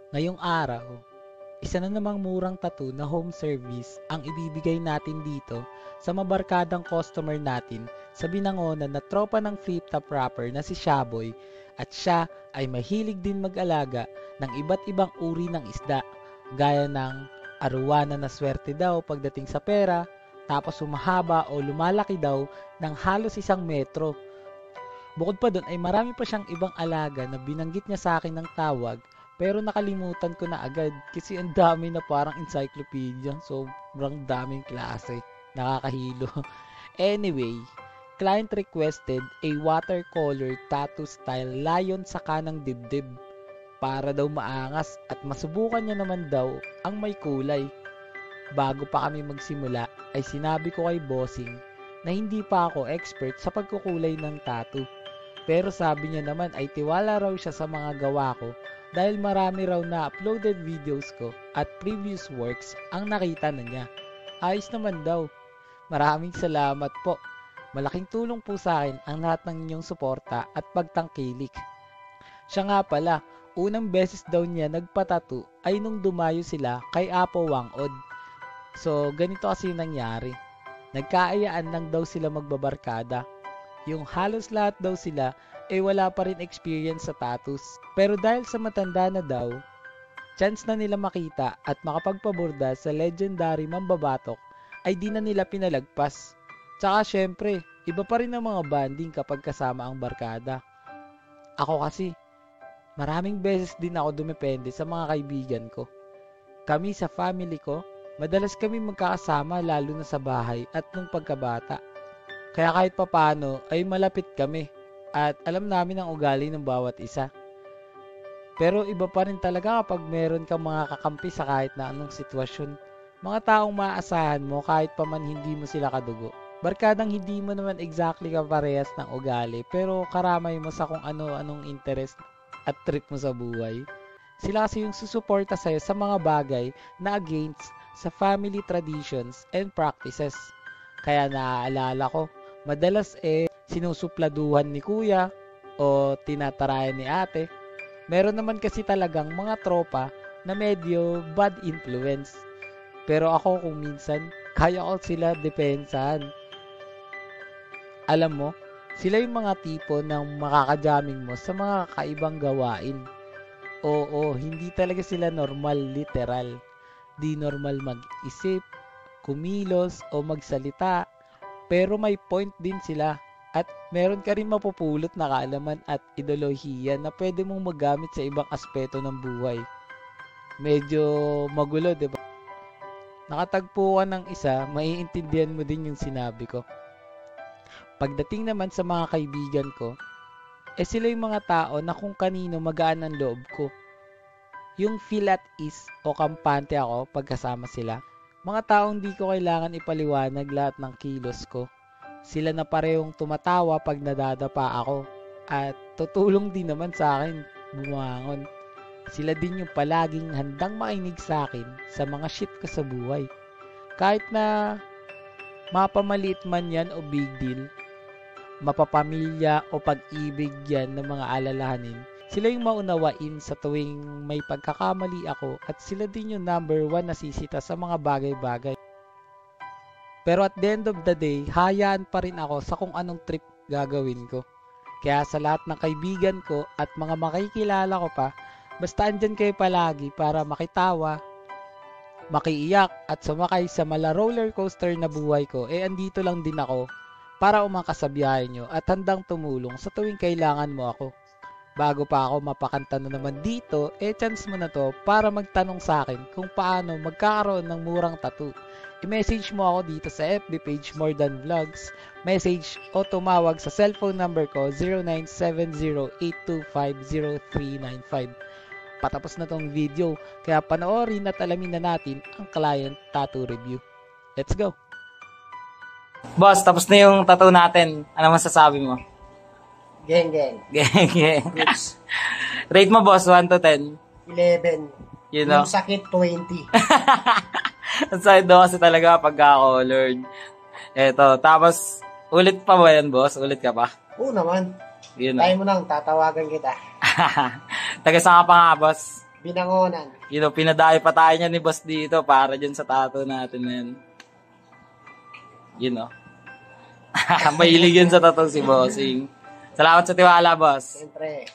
Ngayong araw, isa na namang murang tattoo na home service ang ibibigay natin dito sa mabarkadang customer natin sa Binangonan na tropa ng flip-top rapper na si Shaboy at siya ay mahilig din mag-alaga ng iba't ibang uri ng isda gaya ng arowana na swerte daw pagdating sa pera tapos humahaba o lumalaki daw ng halos 1 metro. Bukod pa dun ay marami pa siyang ibang alaga na binanggit niya sa akin ng tawag pero nakalimutan ko na agad kasi ang dami na parang encyclopedia. Sobrang daming klase. Nakakahilo. Anyway, client requested a watercolor tattoo style lion sa kanang dibdib para daw maangas at masubukan niya naman daw ang may kulay. Bago pa kami magsimula ay sinabi ko kay bossing na hindi pa ako expert sa pagkukulay ng tattoo. Pero sabi niya naman ay tiwala raw siya sa mga gawa ko dahil marami raw na uploaded videos ko at previous works ang nakita na niya. Ayos naman daw. Maraming salamat po. Malaking tulong po sa akin ang lahat ng inyong suporta at pagtangkilik. Siya nga pala, unang beses daw niya nagpatato ay nung dumayo sila kay Apo Wangod. So ganito kasi nangyari. Nagkaayaan lang daw sila magbabarkada. Yung halos lahat daw sila wala pa rin experience sa tattoos. Pero dahil sa matanda na daw, chance na nila makita at makapagpaborda sa legendary mambabatok ay di na nila pinalagpas. Tsaka syempre, iba pa rin ang mga banding kapag kasama ang barkada. Ako kasi, maraming beses din ako dumepende sa mga kaibigan ko. Kami sa family ko, madalas kami magkakasama lalo na sa bahay at nung pagkabata. Kaya kahit papano ay malapit kami at alam namin ang ugali ng bawat isa. Pero iba pa rin talaga kapag meron kang mga kakampi sa kahit na anong sitwasyon. Mga taong maaasahan mo kahit pa man hindi mo sila kadugo. Barkadang hindi mo naman exactly kaparehas ng ugali pero karamay mo sa kung ano-anong interest at trip mo sa buhay. Sila kasi yung susuporta sa'yo sa mga bagay na against sa family traditions and practices. Kaya naaalala ko, madalas sinusupladuhan ni kuya o tinatarayan ni ate. Meron naman kasi talagang mga tropa na medyo bad influence. Pero ako kung minsan, kaya ko sila depensahan. Alam mo, sila yung mga tipo ng makakajaming mo sa mga kakaibang gawain. Oo, hindi talaga sila normal literal. Di normal mag-isip, kumilos o magsalita. Pero may point din sila. At meron ka rin mapupulot na kaalaman at ideolohiya na pwede mong magamit sa ibang aspeto ng buhay. Medyo magulo, diba? Nakatagpo ka ng isa, maiintindihan mo din yung sinabi ko. Pagdating naman sa mga kaibigan ko, sila yung mga tao na kung kanino magaan ang loob ko. Yung feel at ease o kampante ako pagkasama sila. Mga taong di ko kailangan ipaliwanag lahat ng kilos ko. Sila na parehong tumatawa pag nadadapa ako at tutulong din naman sa akin bumangon. Sila din yung palaging handang makinig sa akin sa mga shit ko sa buhay. Kahit na mapamaliit man yan o big deal, mapapamilya o pag-ibig yan ng mga alalahanin, sila yung maunawain sa tuwing may pagkakamali ako at sila din yung number 1 na sisita sa mga bagay-bagay. Pero at the end of the day, hayaan pa rin ako sa kung anong trip gagawin ko. Kaya sa lahat ng kaibigan ko at mga makikilala ko pa, basta andyan kayo palagi para makitawa, makiiyak at sumakay sa mala roller coaster na buhay ko, andito lang din ako para umangkas sa biyahe nyo at handang tumulong sa tuwing kailangan mo ako. Bago pa ako mapakanta na naman dito, chance mo na to para magtanong sa akin kung paano magkakaroon ng murang tattoo. I-message mo ako dito sa FB page More Than Vlogs, message o tumawag sa cellphone number ko 0970-825-0395. Patapos na tong video, kaya panoorin at alamin na natin ang client tattoo review. Let's go! Boss, tapos na yung tattoo natin. Ano masasabi mo? Geng, geng. Geng. Goods. Rate mo, boss, 1 to 10. 11. You know? Yung sakit, 20. Ang sakit daw kasi talaga pagka-colored. Eto, tapos, ulit pa ba yan, boss? Ulit ka pa? Oo naman. You know? Tayo mo nang, tatawagan kita. Taga saan ka pa nga, boss? Binangonan. Pinadayo pa tayo niya ni boss dito para dyan sa tattoo natin na yan. Mahilig yun sa tattoo si bossing. Salamat sa tiwala, boss. Siyempre.